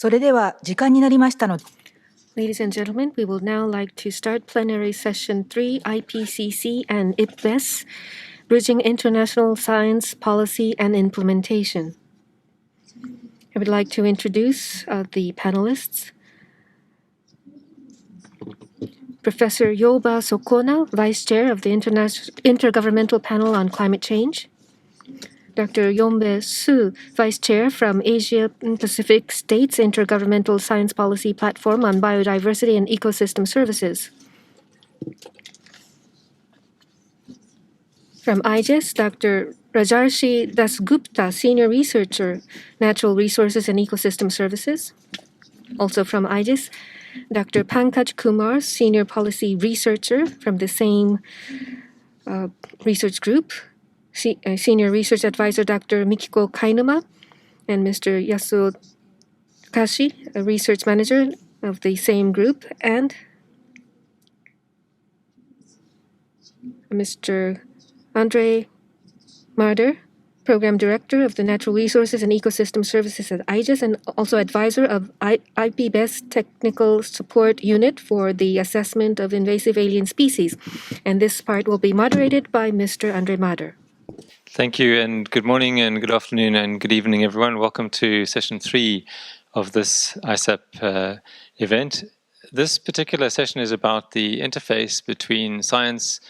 それでは時間になりましたので。Ladies and gentlemen, we will now like to start Plenary Session 3, IPCC and IPBES, Bridging International Science Policy and Implementation. I would like to introduce the panelists. Professor Youba Sokona, Vice Chair of the Intergovernmental Panel on Climate Change. Dr. Youngbae, Vice Chair from Asia Pacific States Intergovernmental Science Policy Platform on Biodiversity and Ecosystem Services. From IGES, Dr. Rajarshi Dasgupta, Senior Researcher, Natural Resources and Ecosystem Services. Also from IGES, Dr. Pankaj Kumar, Senior Policy Researcher from the same research group. Senior Research Advisor Dr. Mikiko Kainuma, and Mr. Yasuo Takahashi, a Research Manager of the same group, and Mr. André, Program Director of the Natural Resources and Ecosystem Services at IGES, and also advisor of IPBES Technical Support Unit for the Assessment of Invasive Alien Species. And this part will be moderated by Mr. André. Thank you, and good morning, and good afternoon, and good evening, everyone. Welcome to session 3 of this ISAP event. This particular session is about the interface between science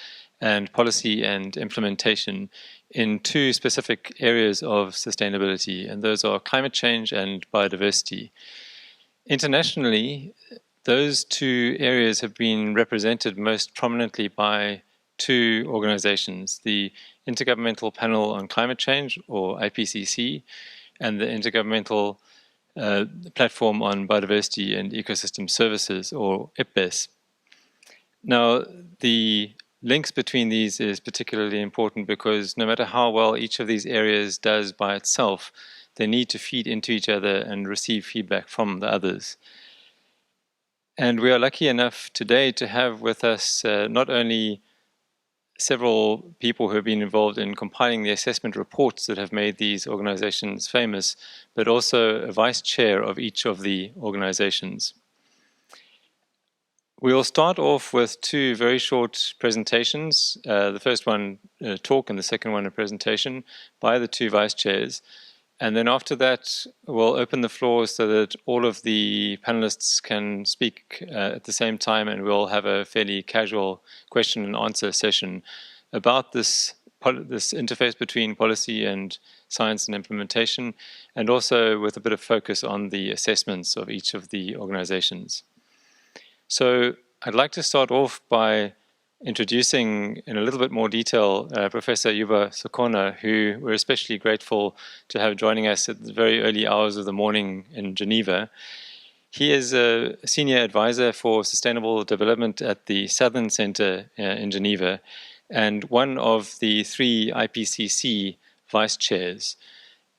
and policy and implementation in two specific areas of sustainability, and those are climate change and biodiversity. Internationally, those two areas have been represented most prominently by two organizations, the Intergovernmental Panel on Climate Change, or IPCC, and the Intergovernmental Platform on Biodiversity and Ecosystem Services, or IPBES. Now, the links between these is particularly important because no matter how well each of these areas does by itself, they need to feed into each other and receive feedback from the others. And we are lucky enough today to have with us not only several people who have been involved in compiling the assessment reports that have made these organizations famous, but also a vice chair of each of the organizations. We will start off with two very short presentations. The first one, a talk, and the second one, a presentation by the two vice chairs. And then after that, we'll open the floor so that all of the panelists can speak at the same time, and we'll have a fairly casual question and answer session about this interface between policy and science and implementation, and also with a bit of focus on the assessments of each of the organizations. So I'd like to start off by introducing in a little bit more detail Professor Youba Sokona, who we're especially grateful to have joining us at the very early hours of the morning in Geneva. He is a senior advisor for sustainable development at the Southern Center in Geneva, and one of the 3 IPCC vice chairs.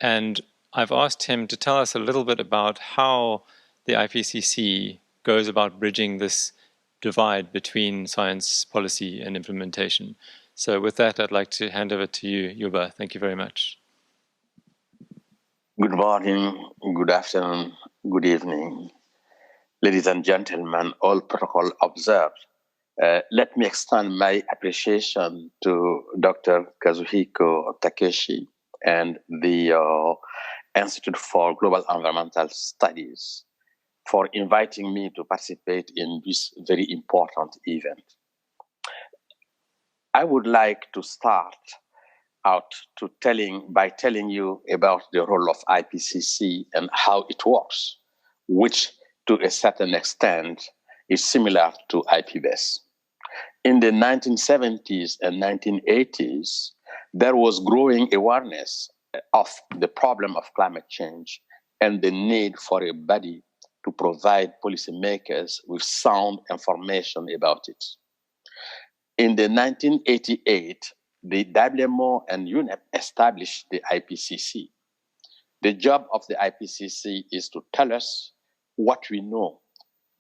And I've asked him to tell us a little bit about how the IPCC goes about bridging this divide between science, policy, and implementation. So with that, I'd like to hand over to you, Youba. Thank you very much. Good morning, good afternoon, good evening. Ladies and gentlemen, all protocol observed. Let me extend my appreciation to Dr. Kazuhiko Takeshi and the Institute for Global Environmental Studies for inviting me to participate in this very important event. I would like to start out by telling you about the role of IPCC and how it works, which to a certain extent is similar to IPBES. In the 1970s and 1980s, there was growing awareness of the problem of climate change and the need for a body to provide policymakers with sound information about it. In the 1988, the WMO and UNEP established the IPCC. The job of the IPCC is to tell us what we know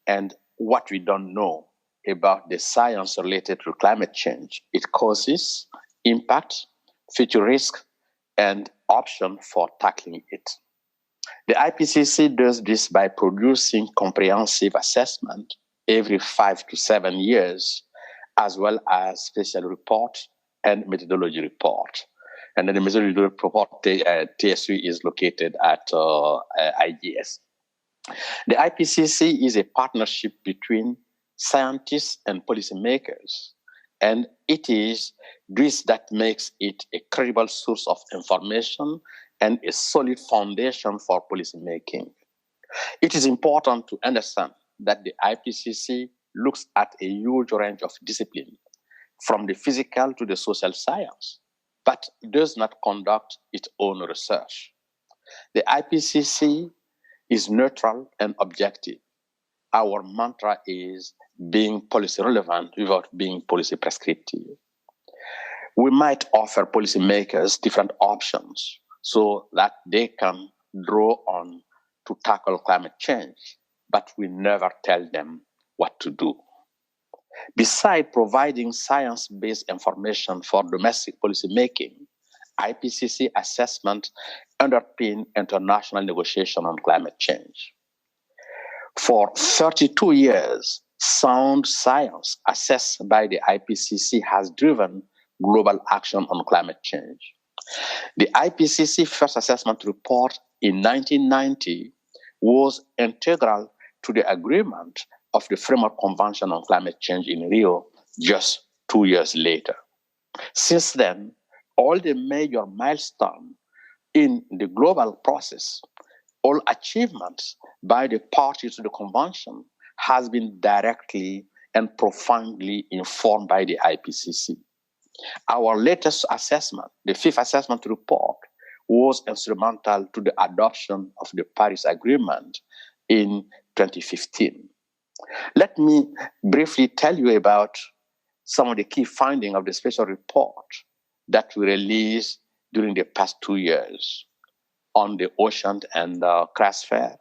and what we don't know about the science related to climate change, its causes, impact, future risk, and option for tackling it. The IPCC does this by producing comprehensive assessment every 5 to 7 years, as well as special report and methodology report. And then the methodology report, TSU, is located at IGES. The IPCC is a partnership between scientists and policymakers, and it is this that makes it a credible source of information and a solid foundation for policymaking. It is important to understand that the IPCC looks at a huge range of disciplines, from the physical to the social science, but does not conduct its own research. The IPCC is neutral and objective. Our mantra is being policy relevant without being policy prescriptive. We might offer policymakers different options so that they can draw on to tackle climate change, but we never tell them what to do. Besides providing science-based information for domestic policymaking, IPCC assessment underpin international negotiation on climate change. For 32 years, sound science assessed by the IPCC has driven global action on climate change. The IPCC first assessment report in 1990 was integral to the agreement of the Framework Convention on Climate Change in Rio just 2 years later. Since then, all the major milestones in the global process, all achievements by the parties to the convention has been directly and profoundly informed by the IPCC. Our latest assessment, the fifth assessment report, was instrumental to the adoption of the Paris Agreement in 2015. Let me briefly tell you about some of the key findings of the special report that we released during the past 2 years on the ocean and cryosphere,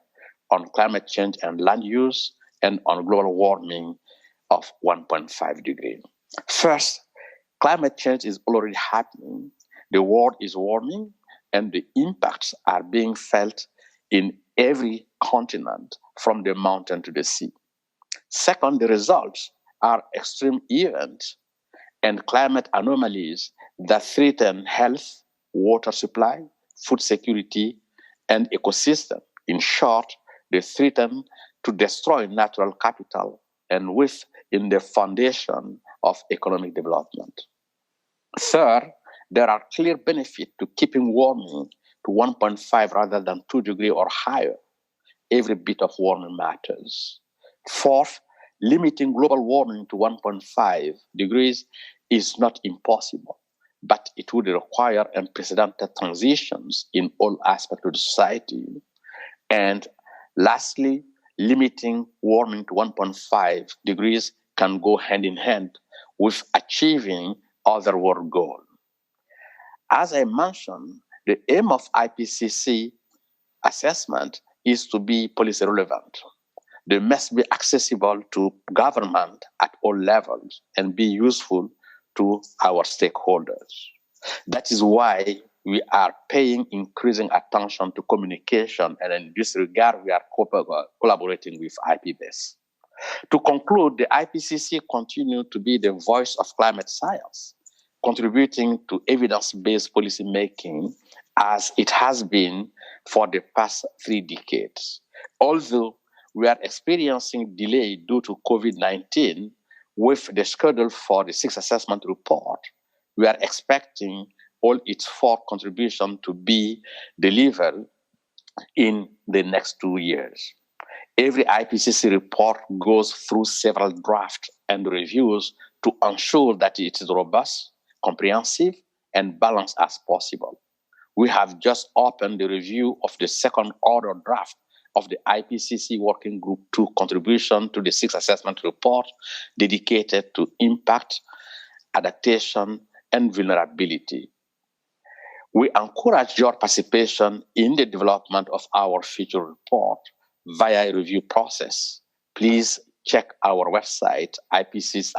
on climate change and land use, and on global warming of 1.5 degrees. First, climate change is already happening. The world is warming, and the impacts are being felt in every continent, from the mountain to the sea. Second, the results are extreme events and climate anomalies that threaten health, water supply, food security, and ecosystem. In short, they threaten to destroy natural capital and within the foundation of economic development. Third, there are clear benefits to keeping warming to 1.5 rather than 2 degrees or higher. Every bit of warming matters. Fourth, limiting global warming to 1.5 degrees is not impossible, but it would require unprecedented transitions in all aspects of the society. And lastly, limiting warming to 1.5 degrees can go hand in hand with achieving other world goals. As I mentioned, the aim of IPCC assessment is to be policy relevant. They must be accessible to government at all levels and be useful to our stakeholders. That is why we are paying increasing attention to communication, and in this regard, we are collaborating with IPBES. To conclude, the IPCC continues to be the voice of climate science, contributing to evidence-based policy making as it has been for the past 3 decades. Although we are experiencing delay due to COVID-19 with the schedule for the 6th assessment report, we are expecting all its 4 contributions to be delivered in the next 2 years. Every IPCC report goes through several drafts and reviews to ensure that it is robust, comprehensive, and balanced as possible. We have just opened the review of the second order draft of the IPCC Working Group 2 contribution to the 6th assessment report dedicated to impact, adaptation, and vulnerability. We encourage your participation in the development of our future report via a review process. Please check our website, ipcc.ipcc.ch.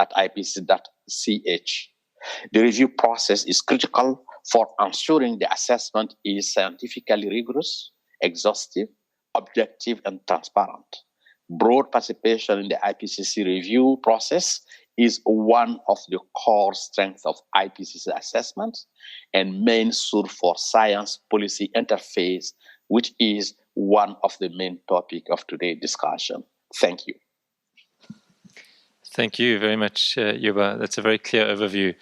The review process is critical for ensuring the assessment is scientifically rigorous exhaustive, objective, and transparent. Broad participation in the IPCC review process is one of the core strengths of IPCC assessments and main source for science policy interface, which is one of the main topics of today's discussion. Thank you. Thank you very much, Youba. That's a very clear overview.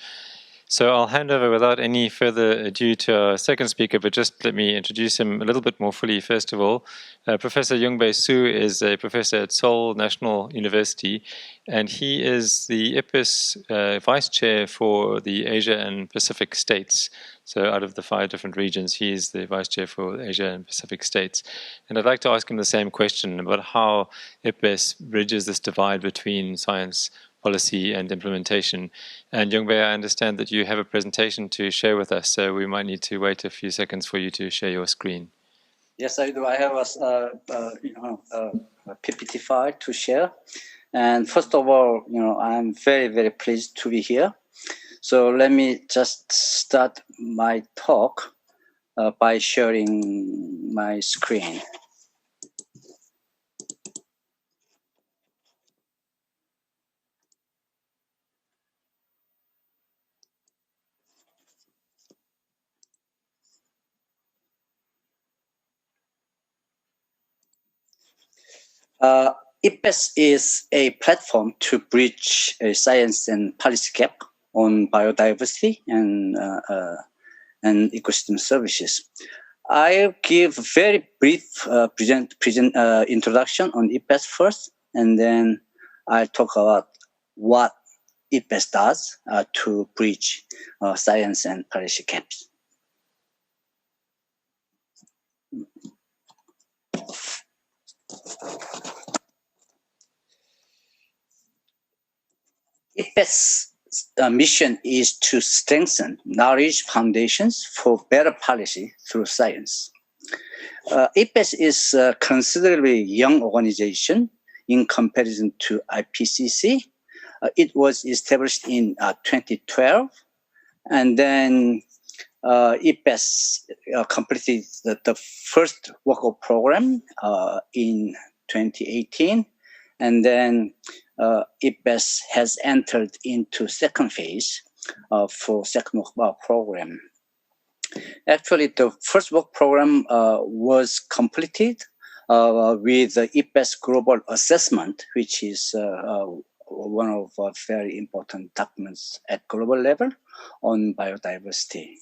So I'll hand over without any further ado to our second speaker, but just let me introduce him a little bit more fully. First of all, Professor Youngbae is a professor at Seoul National University, and he is the IPBES Vice Chair for the Asia and Pacific States. So out of the 5 different regions, he is the Vice Chair for Asia and Pacific States. And I'd like to ask him the same question about how IPBES bridges this divide between science, policy and implementation. And Youngbae, I understand that you have a presentation to share with us, so we might need to wait a few seconds for you to share your screen. Yes, I do. I have a PPT file to share. And first of all, I'm very, very pleased to be here. So let me just start my talk by sharing my screen. IPBES is a platform to bridge a science and policy gap on biodiversity and ecosystem services. I'll give a very brief introduction on IPBES first, and then I'll talk about what IPBES does to bridge science and policy gaps. IPBES' mission is to strengthen knowledge foundations for better policy through science. IPBES is a considerably young organization in comparison to IPCC. It was established in 2012, and then IPBES completed the first workup program in 2018, and then IPBES has entered into second phase for second work program. Actually, the first work program was completed with the IPBES Global Assessment, which is one of our very important documents at global level on biodiversity.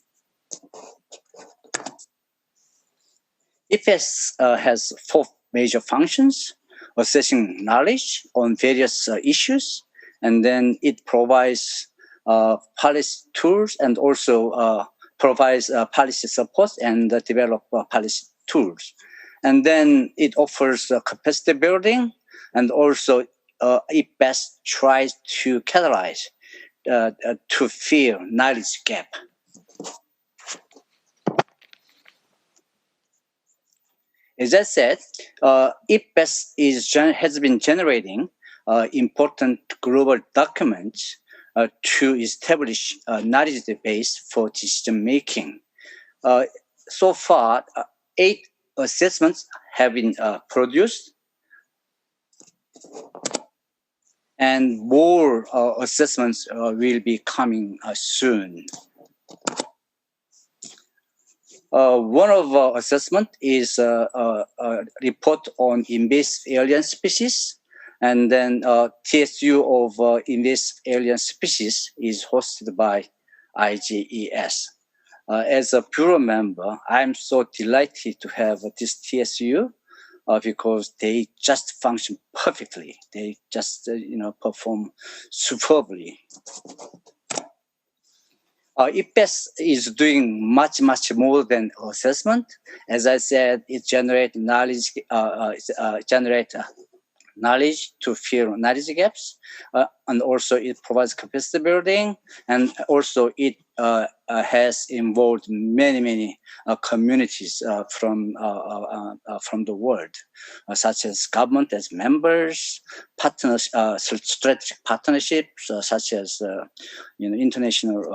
IPBES has 4 major functions: assessing knowledge on various issues, and then it provides policy tools and also provides policy support and develop policy tools. And then it offers capacity building, and also IPBES tries to catalyze to fill knowledge gap. As I said, IPBES has been generating important global documents to establish a knowledge base for decision making. So far, 8 assessments have been produced, and more assessments will be coming soon. One of our assessment is a report on invasive alien species, and then TSU of invasive alien species is hosted by IGES. As a bureau member, I'm so delighted to have this TSU because they just function perfectly. They just perform superbly. IPBES is doing much more than assessment. As I said, it generates knowledge, knowledge to fill knowledge gaps, and also it provides capacity building, and also it has involved many communities from the world, such as government as members, partners, strategic partnerships such as international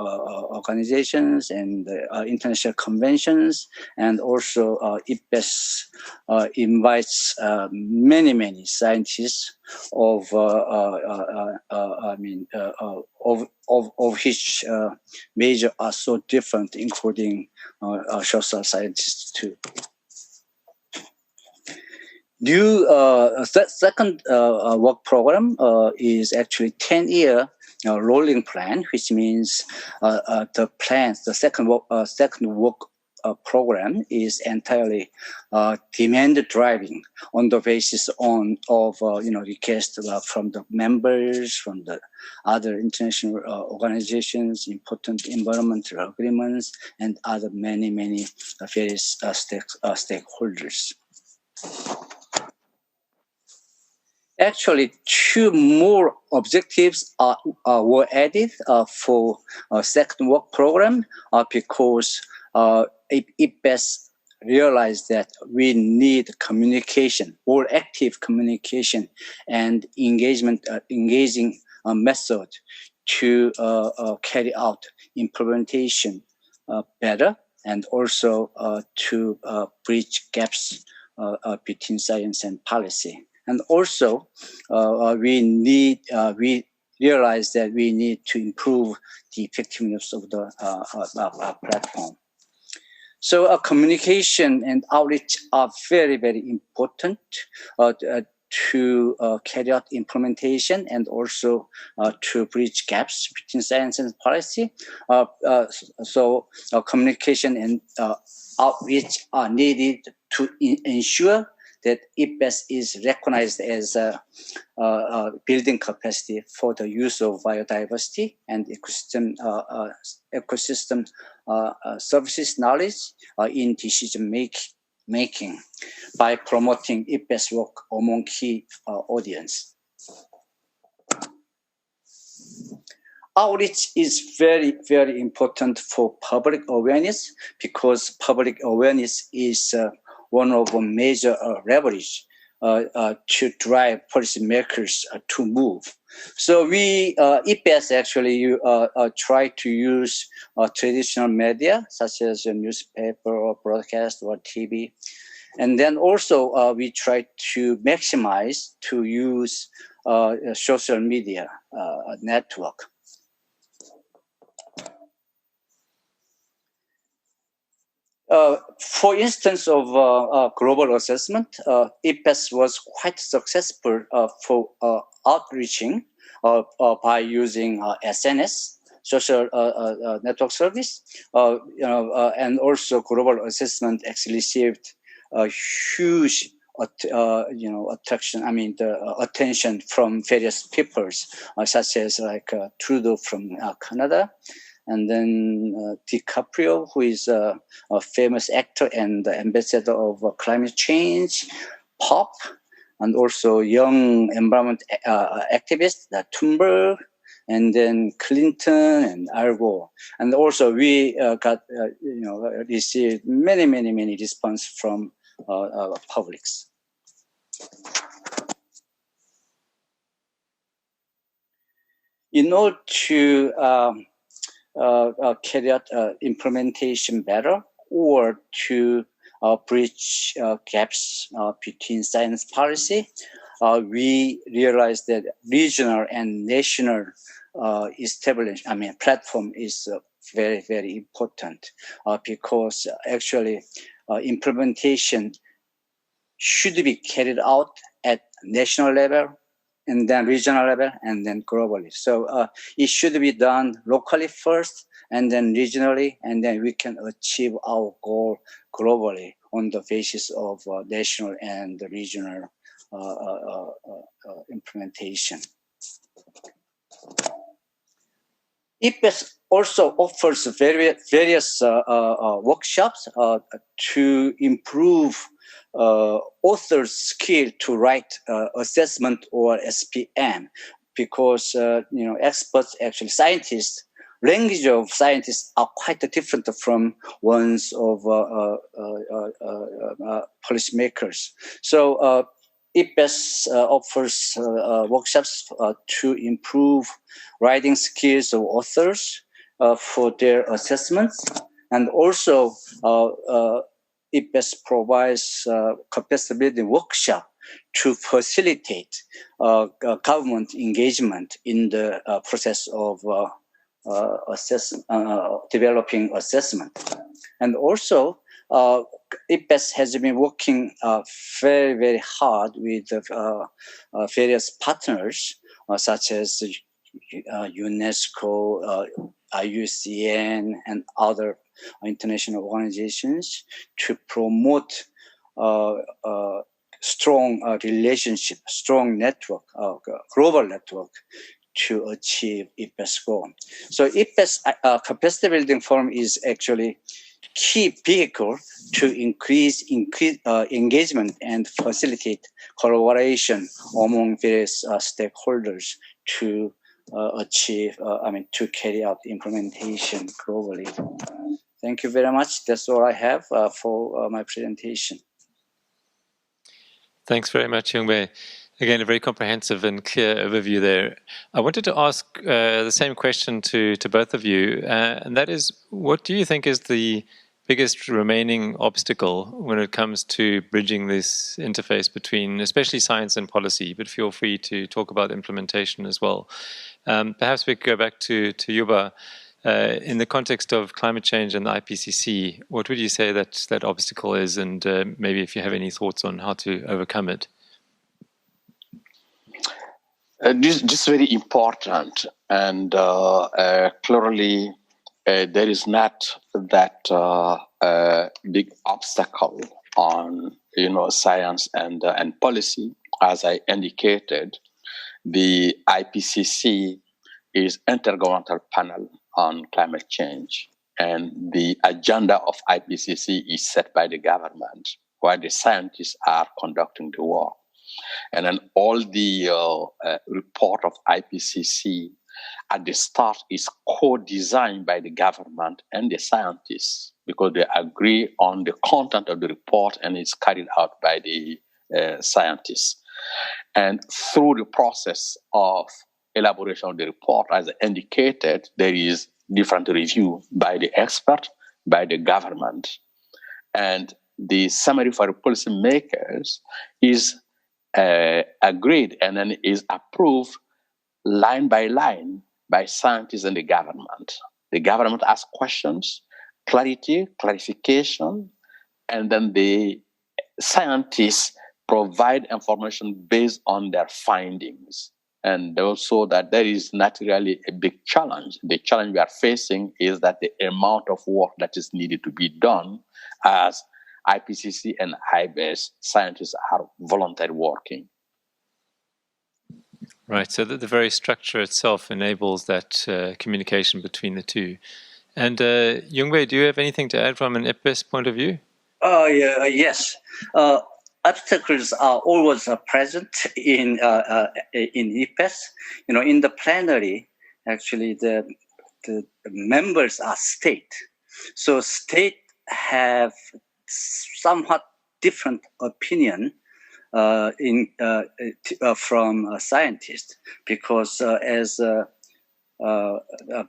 organizations and international conventions, and also IPBES invites many scientists of which major are so different, including social scientists too. Second work program is actually 10-year rolling plan, which means the second work program is entirely demand driving on the basis of requests from the members, from the other international organizations, important environmental agreements, and other many various stakeholders. Actually, 2 more objectives were added for second work program because IPBES realized that we need communication, more active communication and engaging method to carry out implementation better, and also to bridge gaps between science and policy. And also, we realize that we need to improve the effectiveness of the platform. So communication and outreach are very important to carry out implementation and also to bridge gaps between science and policy. So communication and outreach are needed to ensure that IPBES is recognized as building capacity for the use of biodiversity and ecosystem services knowledge in decision making by promoting IPBES work among key audience. Outreach is very important for public awareness, because public awareness is one of the major leverage to drive policymakers to move. So IPBES actually try to use traditional media such as a newspaper or broadcast or TV. And then also we try to maximize to use social media network. For instance of global assessment, IPBES was quite successful for outreaching by using SNS, social network service, and also global assessment actually received a huge attention from various peoples, such as like Trudeau from Canada. And then DiCaprio, who is a famous actor and ambassador of climate change, Pop, and also young environment activist, Thunberg, and then Clinton and Al Gore. And also we received many response from publics. In order to carry out implementation better, or to bridge gaps between science policy, we realized that regional and national platform is very important, because actually implementation should be carried out at national level, and then regional level, and then globally. So it should be done locally first, and then regionally, and then we can achieve our goal globally on the basis of national and regional implementation. IPBES also offers various workshops to improve author's skill to write assessment or SPM, because experts, actually scientists, language of scientists are quite different from ones of policymakers. So IPBES offers workshops to improve writing skills of authors for their assessments, and also IPBES provides capacity building workshop to facilitate government engagement in the process of developing assessment. And also, IPBES has been working very, very hard with various partners, such as UNESCO, IUCN, and other international organizations to promote strong relationship, strong network, global network to achieve IPBES goal. So IPBES Capacity Building Forum is actually key vehicle to increase engagement and facilitate collaboration among various stakeholders to achieve, to carry out implementation globally. Thank you very much. That's all I have for my presentation. Thanks very much, Youngbae. Again, a very comprehensive and clear overview there. I wanted to ask the same question to both of you, and that is, what do you think is the biggest remaining obstacle when it comes to bridging this interface between, especially science and policy, but feel free to talk about implementation as well. Perhaps we could go back to Youba. In the context of climate change and the IPCC, what would you say that obstacle is, and maybe if you have any thoughts on how to overcome it? This is very important, and clearly there is not that big obstacle on science and policy. As I indicated, the IPCC is Intergovernmental Panel on Climate Change, and the agenda of IPCC is set by the government, while the scientists are conducting the work. And then all the report of IPCC at the start is co-designed by the government and the scientists, because they agree on the content of the report and it's carried out by the scientists. And through the process of elaboration of the report, as indicated, there is different review by the expert, by the government. And the summary for the policymakers is agreed and then is approved line by line by scientists and the government. The government asks questions, clarification, and then the scientists provide information based on their findings. And also that there is naturally a big challenge. The challenge we are facing is that the amount of work that is needed to be done, as IPCC and IPBES scientists are voluntarily working. Right, so the very structure itself enables that communication between the two. And Youngbae, do you have anything to add from an IPBES point of view? Yes. Obstacles are always present in IPBES. In the plenary, actually the members are state. So state have somewhat different opinion from scientists, because as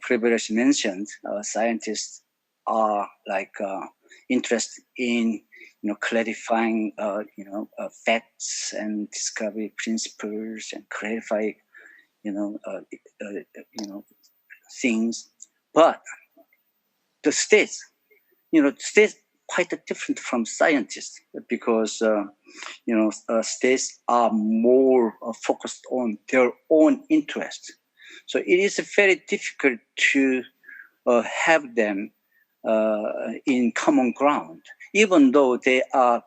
previously mentioned, scientists are interested in clarifying facts and discovery principles and clarify things, but the states quite different from scientists, because states are more focused on their own interest. So it is very difficult to have them in common ground. Even though they are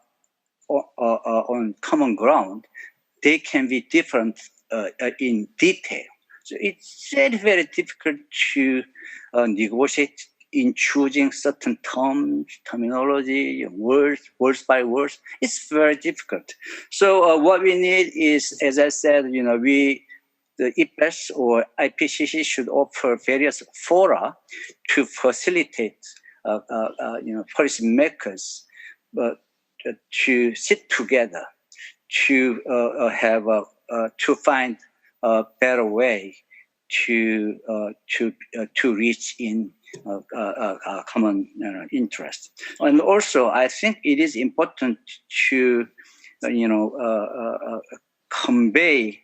on common ground, they can be different in detail. So it's very, very difficult to negotiate in choosing certain terminology, words by words. It's very difficult. So what we need is, as I said, the the IPBES or IPCC should offer various fora to facilitate policymakers to sit together to have to find a better way to reach in common interest. And also, I think it is important to convey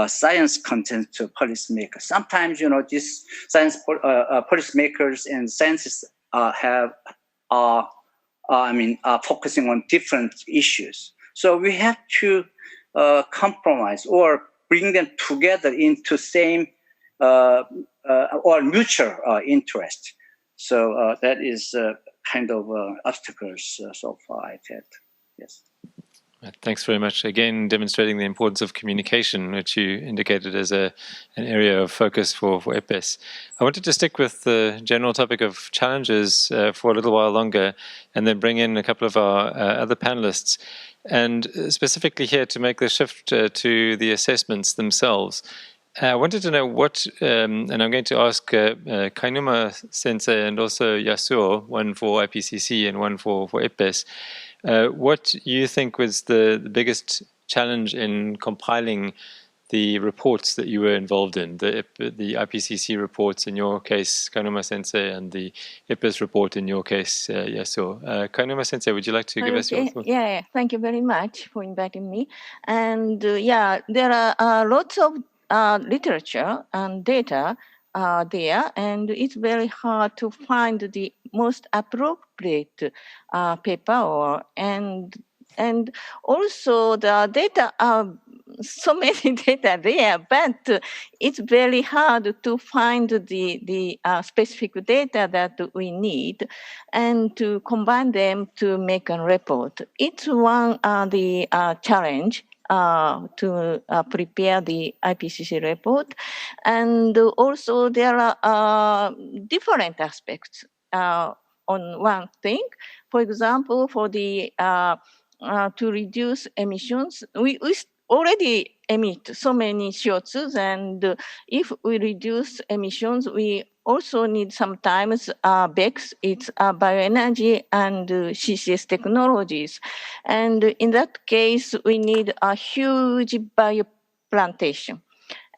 science content to policymakers. Sometimes, these science policymakers and scientists are focusing on different issues. So we have to compromise or bring them together into same or mutual interest. So that is kind of obstacles so far I've had. Yes. Thanks very much. Again, demonstrating the importance of communication, which you indicated as an area of focus for IPBES. I wanted to stick with the general topic of challenges for a little while longer, and then bring in a couple of our other panelists. And specifically here to make the shift to the assessments themselves. I wanted to know what, and I'm going to ask Kainuma Sensei and also Yasuo, one for IPCC and one for IPBES, what you think was the biggest challenge in compiling the reports that you were involved in, the IPCC reports in your case, Kainuma Sensei, and the IPBES report in your case, Yasuo. Kainuma Sensei, would you like to give us your thoughts? Yeah, thank you very much for inviting me. And there are lots of literature and data there, and it's very hard to find the most appropriate paper and also the data are so many data there, but it's very hard to find the specific data that we need and to combine them to make a report. It's one the challenge to prepare the IPCC report. And also there are different aspects on one thing. For example, for the to reduce emissions, we already emit so many CO2s, and if we reduce emissions, we also need sometimes BECS, it's bioenergy and CCS technologies. And in that case, we need a huge bioplantation.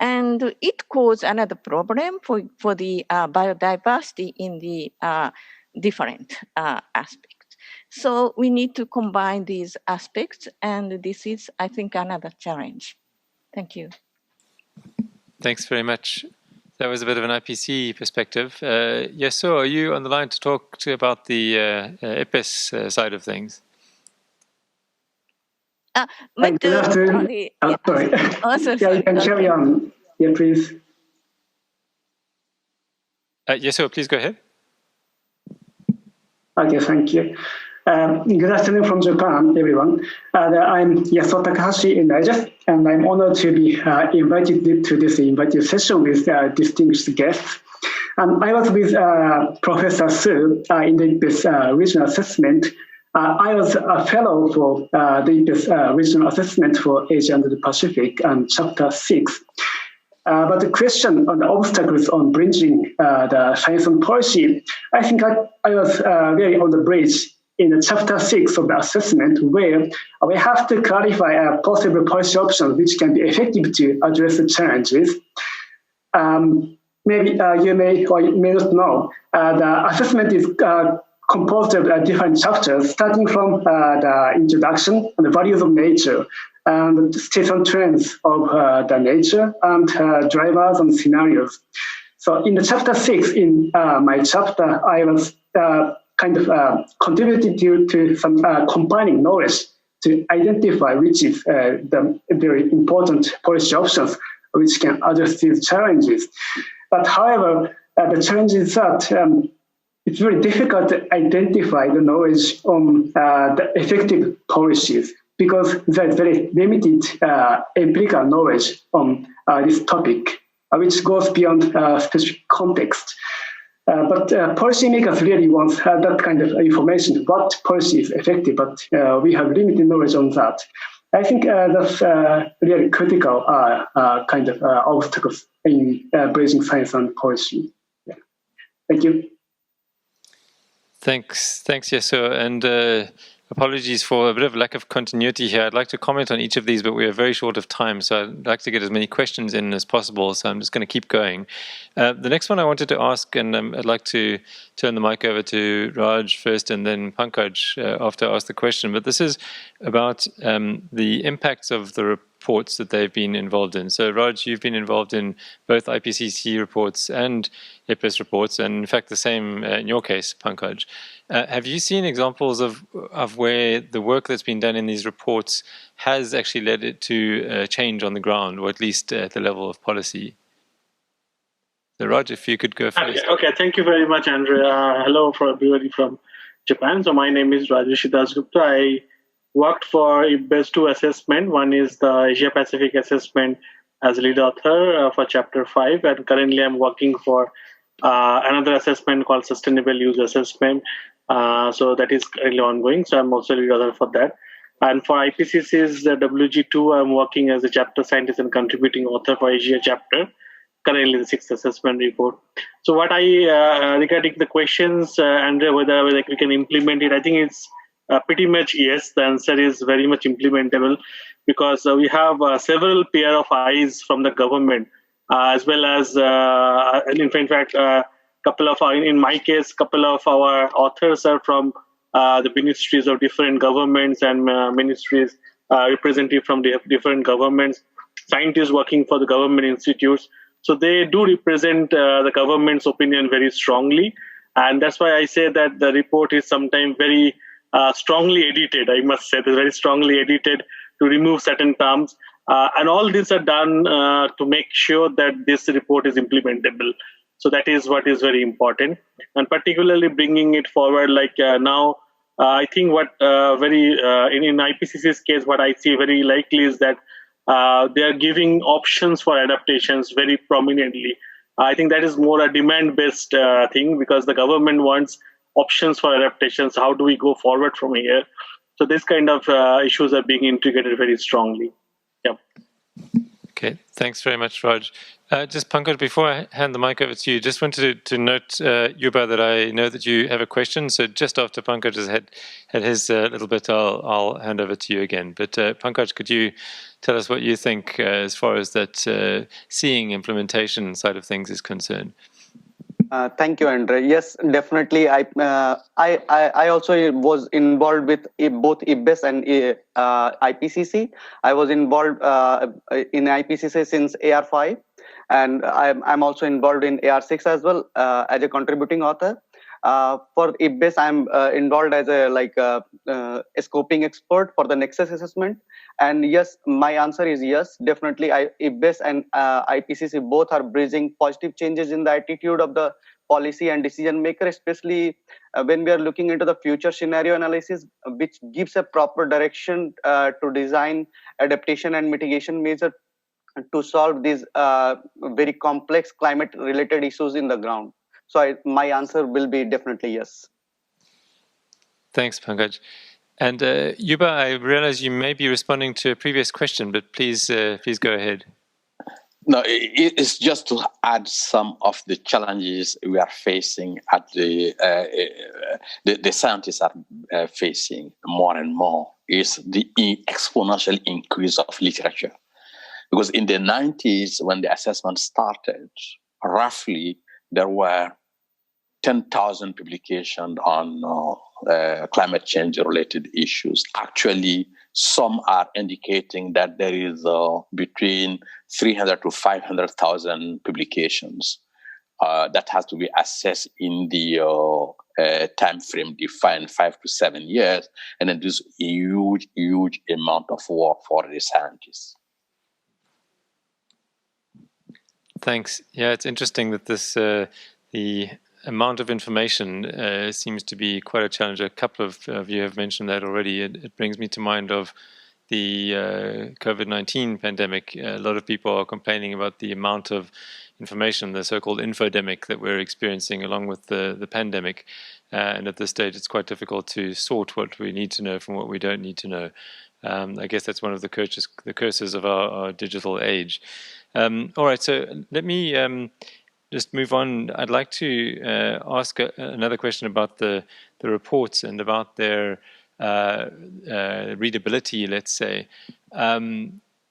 And it causes another problem for the biodiversity in the different aspects. So we need to combine these aspects, and this is, I think, another challenge. Thank you. Thanks very much. That was a bit of an IPC perspective. Yasuo, are you on the line to talk about the IPBES side of things? Good afternoon. Sorry. Yeah, you can carry on. Yeah, please. Yasuo, please go ahead. Okay, thank you. Good afternoon from Japan, everyone. I'm Yasuo Takahashi in IGES, and I'm honored to be invited to this invited session with distinguished guests. I was with Professor Su in the IPBES regional assessment. I was a fellow for the IPBES regional assessment for Asia and the Pacific, Chapter 6. But the question on the obstacles on bridging the science and policy, I think I was very on the bridge in the Chapter 6 of the assessment, where we have to clarify possible policy options which can be effective to address the challenges. Maybe you may or you may not know, the assessment is composed of different chapters, starting from the introduction and the values of nature, and the states and trends of the nature, and drivers and scenarios. So in the Chapter 6, in my chapter, I was kind of contributed to some combining knowledge to identify which is the very important policy options which can address these challenges. But however, the challenge is that it's very difficult to identify the knowledge on the effective policies because there's very limited empirical knowledge on this topic, which goes beyond specific context. But policymakers really want that kind of information, what policy is effective, but we have limited knowledge on that. I think that's really critical kind of obstacles in bridging science and policy. Yeah. Thank you. Thanks, Yasuo, and apologies for a bit of lack of continuity here. I'd like to comment on each of these, but we are very short of time, so I'd like to get as many questions in as possible, so I'm just going to keep going. The next one I wanted to ask, and I'd like to turn the mic over to Raj first and then Pankaj after I ask the question, but this is about the impacts of the reports that they've been involved in. So Raj, you've been involved in both IPCC reports and IPBES reports, and in fact the same in your case, Pankaj. Have you seen examples of where the work that's been done in these reports has actually led it to change on the ground, or at least at the level of policy? So Raj, if you could go first. Okay. Thank you very much, André. Hello for everybody from Japan. So my name is Rajarshi Dasgupta. I worked for IPBES-TSU assessment. One is the Asia Pacific assessment as lead author for Chapter 5, and currently I'm working for another assessment called Sustainable Use Assessment. So that is currently ongoing. So I'm also lead author for that. And for IPCC's WG2, I'm working as a chapter scientist and contributing author for Asia chapter, currently the 6th assessment report. So what regarding the questions, André, whether we can implement it, I think it's pretty much yes. The answer is very much implementable, because we have several pair of eyes from the government, as well as, in fact, couple of, in my case, couple of our authors are from the ministries of different governments and ministries, representative from the different governments, scientists working for the government institutes. So they do represent the government's opinion very strongly. And that's why I say that the report is sometimes very strongly edited, I must say, very strongly edited to remove certain terms. And all these are done to make sure that this report is implementable. So that is what is very important. And particularly bringing it forward, like now, I think what in IPCC's case, what I see very likely is that they are giving options for adaptations very prominently. I think that is more a demand-based thing, because the government wants options for adaptations. How do we go forward from here? So this kind of issues are being integrated very strongly. Yeah. Okay, thanks very much, Raj. Just Pankaj, before I hand the mic over to you, just wanted to note, Youba, that I know that you have a question. So just after Pankaj has had his little bit, I'll hand over to you again. But Pankaj, could you tell us what you think as far as that seeing implementation side of things is concerned? Thank you, André. Yes, definitely. I also was involved with both IPBES and IPCC. I was involved in IPCC since AR5, and I'm also involved in AR6 as well as a contributing author. For IPBES, I'm involved as a scoping expert for the Nexus assessment. And yes, my answer is yes. Definitely, IPBES and IPCC both are bridging positive changes in the attitude of the policy and decision maker, especially when we are looking into the future scenario analysis, which gives a proper direction to design adaptation and mitigation measures to solve these very complex climate-related issues in the ground. So my answer will be definitely yes. Thanks, Pankaj. And Youba, I realize you may be responding to a previous question, but please go ahead. No, it's just to add some of the challenges we are facing at the scientists are facing more and more is the exponential increase of literature. Because in the 90s, when the assessment started, roughly there were 10,000 publications on climate change related issues. Actually, some are indicating that there is between 300 to 500,000 publications that has to be assessed in the time frame defined 5 to 7 years. And then there's a huge amount of work for the scientists. Thanks. Yeah, it's interesting that this the amount of information seems to be quite a challenge. A couple of you have mentioned that already. It brings me to mind of the COVID-19 pandemic. A lot of people are complaining about the amount of information, the so-called infodemic that we're experiencing along with the pandemic. And at this stage, it's quite difficult to sort what we need to know from what we don't need to know. I guess that's one of the curses of our digital age. All right, so let me just move on. I'd like to ask another question about the reports and about their readability, let's say.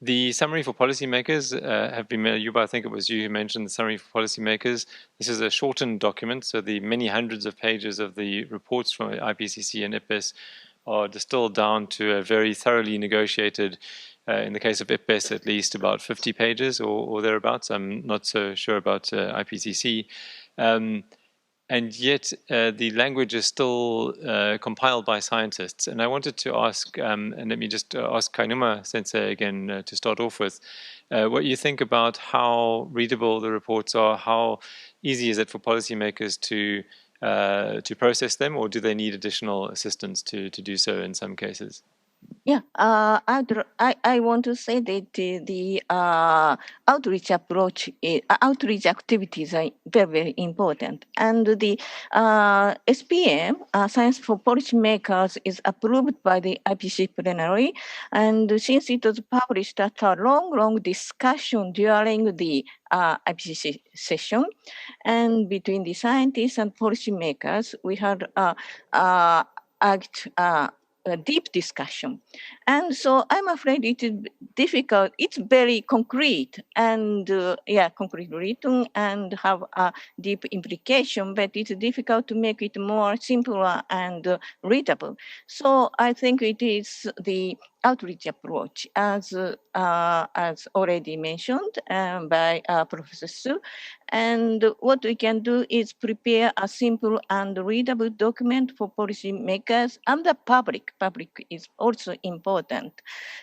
The summary for policymakers have been, Youba, I think it was you who mentioned the summary for policymakers. This is a shortened document, so the many hundreds of pages of the reports from IPCC and IPBES are distilled down to a very thoroughly negotiated, in the case of IPBES at least, about 50 pages or thereabouts. I'm not so sure about IPCC. And yet the language is still compiled by scientists. And I wanted to ask, and let me just ask Kainuma Sensei again to start off with, what you think about how readable the reports are, how easy is it for policymakers to process them, or do they need additional assistance to do so in some cases? Yeah, I want to say that the outreach approach, outreach activities are very, very important. And the SPM, Science for Policymakers, is approved by the IPCC Plenary. And since it was published after a long discussion during the IPCC session, and between the scientists and policymakers, we had a deep discussion. And so I'm afraid it is difficult. It's very concrete and concrete written and have a deep implication, but it's difficult to make it more simpler and readable. So I think it is the outreach approach, as already mentioned by Professor Su. And what we can do is prepare a simple and readable document for policymakers and the public. Public is also important,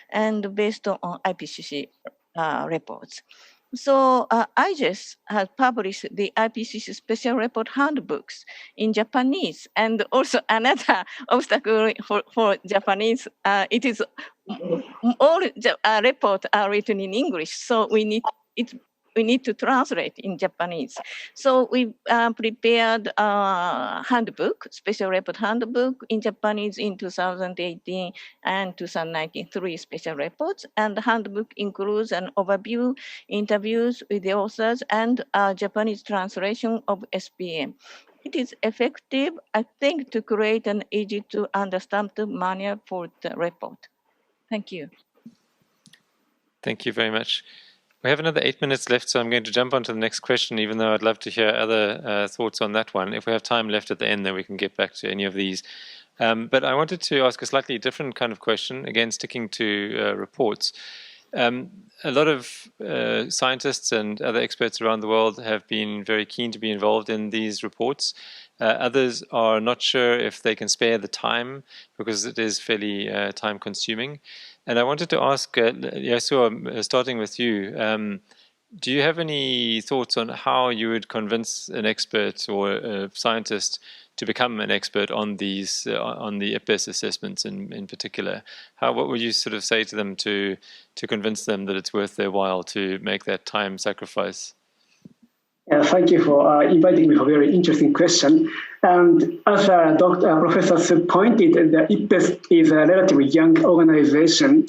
and based on IPCC reports. So IGES has published the IPCC special report handbooks in Japanese, and also another obstacle for Japanese, it is all reports are written in English, so we need to translate in Japanese. So we prepared a handbook, special report handbook in Japanese in 2018 and 2019, 3 special reports. And the handbook includes an overview, interviews with the authors, and a Japanese translation of SPM. It is effective, I think, to create an easy to understand manual for the report. Thank you. Thank you very much. We have another 8 minutes left, so I'm going to jump on to the next question, even though I'd love to hear other thoughts on that one. If we have time left at the end, then we can get back to any of these. But I wanted to ask a slightly different kind of question, again, sticking to reports. A lot of scientists and other experts around the world have been very keen to be involved in these reports. Others are not sure if they can spare the time because it is fairly time consuming. And I wanted to ask, Yasuo, starting with you, do you have any thoughts on how you would convince an expert or a scientist to become an expert on these, on the IPBES assessments in particular? What would you sort of say to them to convince them that it's worth their while to make that time sacrifice? Thank you for inviting me for a very interesting question. And as Professor Su pointed, the IPBES is a relatively young organization,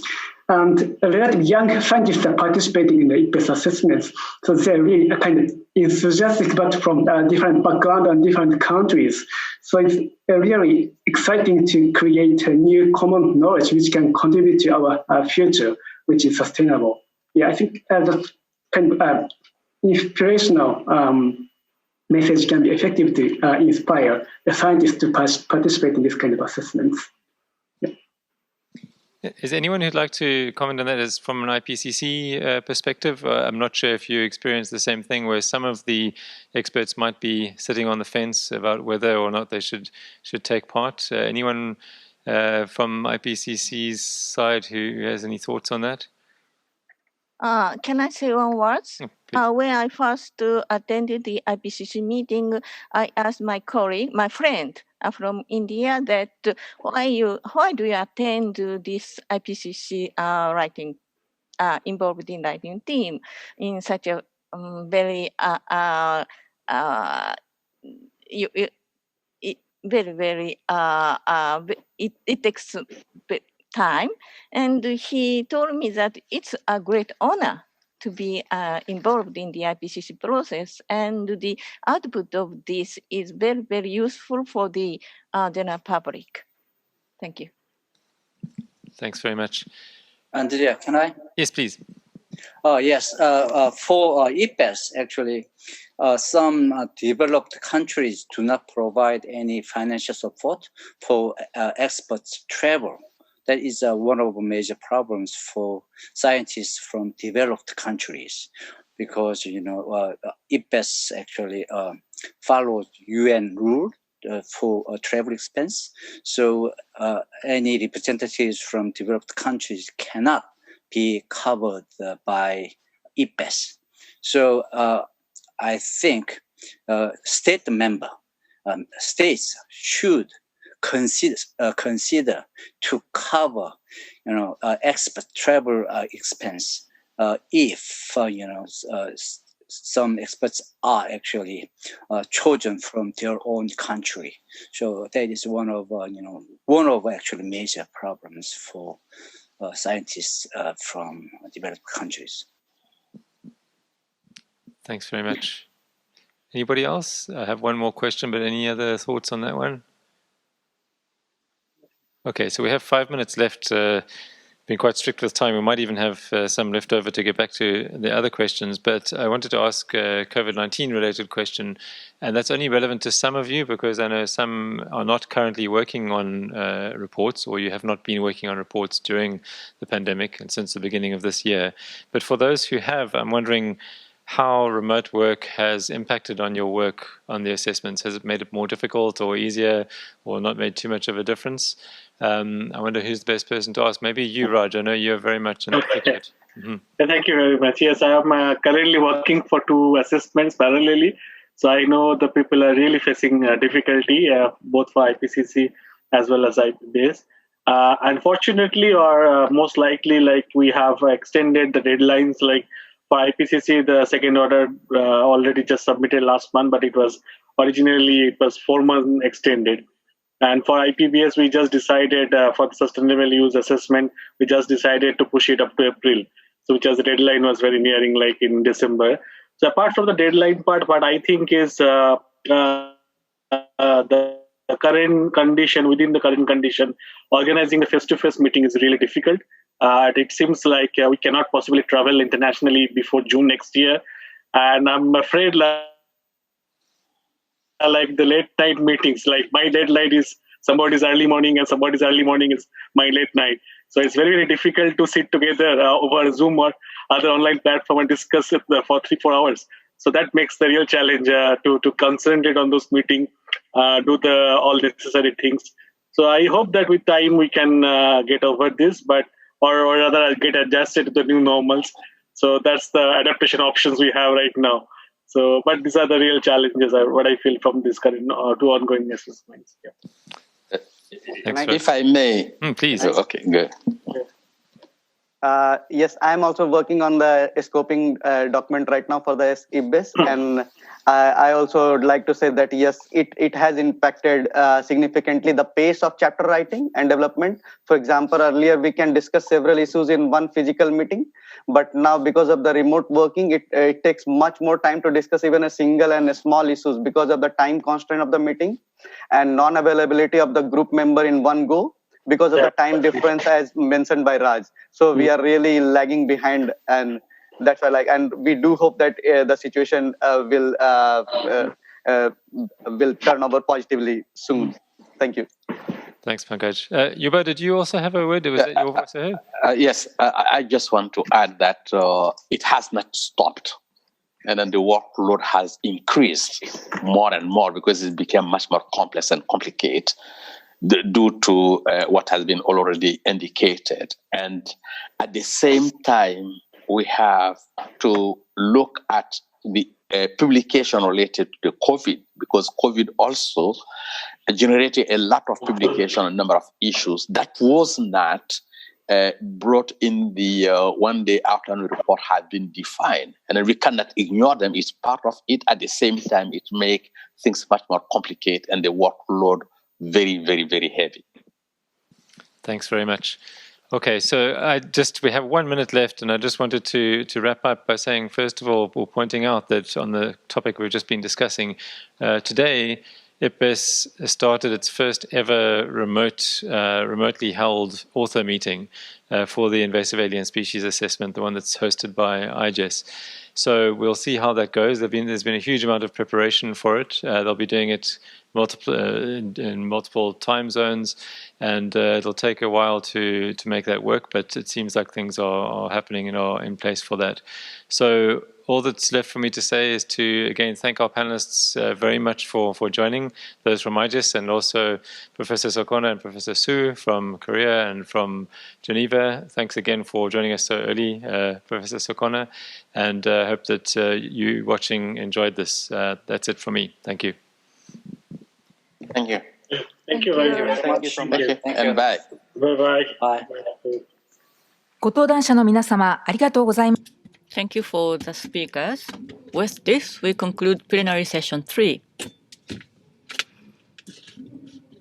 and relatively young scientists are participating in the IPBES assessments. So they're really kind of enthusiastic, but from different backgrounds and different countries. So it's really exciting to create a new common knowledge which can contribute to our future, which is sustainable. Yeah, I think that kind of inspirational message can be effective to inspire the scientists to participate in this kind of assessments. Yeah. Is anyone who'd like to comment on that as from an IPCC perspective? I'm not sure if you experience the same thing where some of the experts might be sitting on the fence about whether or not they should take part. Anyone from IPCC's side who has any thoughts on that? Can I say one word? When I first attended the IPCC meeting, I asked my colleague, my friend from India, that why do you attend this IPCC writing, involved in writing team in such a very it takes time. And he told me that it's a great honor to be involved in the IPCC process. And the output of this is very, very useful for the general public. Thank you. Thanks very much. Andrea, can I? Yes, please. Yes, for IPBES, actually, some developed countries do not provide any financial support for experts' travel. That is one of the major problems for scientists from developed countries, because IPBES actually follows UN rule for travel expense. So any representatives from developed countries cannot be covered by IPBES. So I think states should consider to cover, expert travel expense if some experts are actually chosen from their own country. So that is one of actually major problems for scientists from developed countries. Thanks very much. Anybody else? I have one more question, but any other thoughts on that one? Okay, so we have 5 minutes left. Been quite strict with time. We might even have some left over to get back to the other questions, but I wanted to ask a COVID-19 related question, and that's only relevant to some of you because I know some are not currently working on reports, or you have not been working on reports during the pandemic and since the beginning of this year. But for those who have, I'm wondering how remote work has impacted on your work on the assessments. Has it made it more difficult or easier, or not made too much of a difference? I wonder who's the best person to ask. Maybe you, Raj. I know you're very much in the thick of it. Mm-hmm. Thank you very much. Yes, I am currently working for 2 assessments parallelly. So I know the people are really facing difficulty, both for IPCC as well as IPBES. Unfortunately, or most likely, we have extended the deadlines. For IPCC, the second order already just submitted last month, but it was 4 months extended. And for IPBES, we just decided for the sustainable use assessment, we just decided to push it up to April. So which as the deadline was very nearing, in December. So apart from the deadline part, what I think is the current condition, within the current condition, organizing a face-to-face meeting is really difficult. It seems like we cannot possibly travel internationally before June next year. And I'm afraid the late night meetings, my deadline is somebody's early morning and somebody's early morning is my late night. So it's very, very difficult to sit together over Zoom or other online platform and discuss it for 3-4 hours. So that makes the real challenge to concentrate on those meetings, do all necessary things. So I hope that with time we can get over this, or rather get adjusted to the new normals. So that's the adaptation options we have right now. So, but these are the real challenges, what I feel from this current 2 ongoing assessments. Yeah. If I may, please. Okay, good. Yes, I'm also working on the scoping document right now for the IPBES, and I also would like to say that yes, it has impacted significantly the pace of chapter writing and development. For example, earlier we can discuss several issues in one physical meeting, but now because of the remote working, it takes much more time to discuss even a single and a small issues because of the time constraint of the meeting and non-availability of the group member in one go, because of the time difference as mentioned by Raj. So we are really lagging behind, and that's why and we do hope that the situation will turn over positively soon. Thank you. Thanks, Pankaj. Youba, did you also have a word? Was that your voice ahead? Yes, I just want to add that it has not stopped. And then the workload has increased more and more because it became much more complex and complicated due to what has been already indicated. And at the same time, we have to look at the publication related to COVID, because COVID also generated a lot of publication on a number of issues that was not brought in the one-day outline report had been defined. And we cannot ignore them. It's part of it. At the same time, it makes things much more complicated and the workload very, very, very heavy. Thanks very much. Okay, so we have 1 minute left, and I just wanted to wrap up by saying, first of all, or pointing out that on the topic we've just been discussing, today, IPBES started its first ever remotely held author meeting for the invasive alien species assessment, the one that's hosted by IGES. So we'll see how that goes. There's been a huge amount of preparation for it. They'll be doing it in multiple time zones, and it'll take a while to make that work, but it seems like things are happening and are in place for that. So all that's left for me to say is to, again, thank our panelists very much for joining, those from IGES, and also Professor Sokona and Professor Su from Korea and from Geneva. Thanks again for joining us so early, Professor Sokona, and I hope that you watching enjoyed this. That's it for me. Thank you. Thank you. Thank you very much. Thank you so much. Thank you. Thank you. And bye. Bye-bye. Bye. ご登壇者の皆様、ありがとうございます。Thank you for the speakers. With this, we conclude plenary session 3.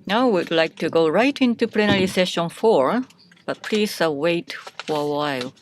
Now we'd like to go right into plenary session 4, but please wait for a while.